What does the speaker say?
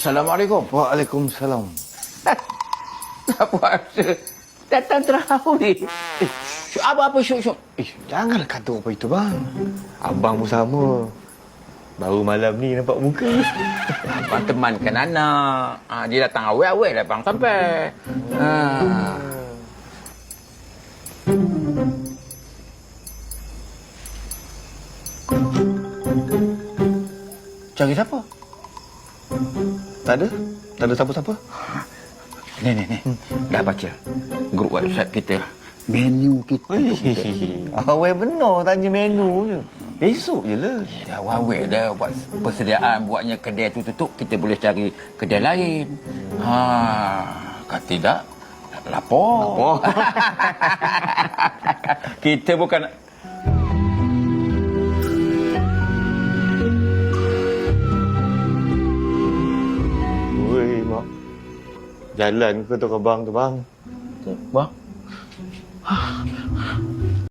Assalamualaikum. Waalaikumsalam. Apa rasa datang terawih ni? Apa syuk-syuk? Janganlah kata apa itu, bang. Abang pun sama. Baru malam ni nampak muka. Abang temankan anak. Dia datang awal-awal dah bang sampai. Cari siapa? Tak ada? Tak ada siapa-siapa? Ni. Dah baca grup WhatsApp kita. Menu kita. Awal benar tanya menu je. Besok je lah. Dah awal dah buat persediaan buatnya kedai tu tutup. Kita boleh cari kedai lain. Kalau tidak, lapor. Kita bukan... Woi, mak. Jalan ke tu abang tu, bang? Bang?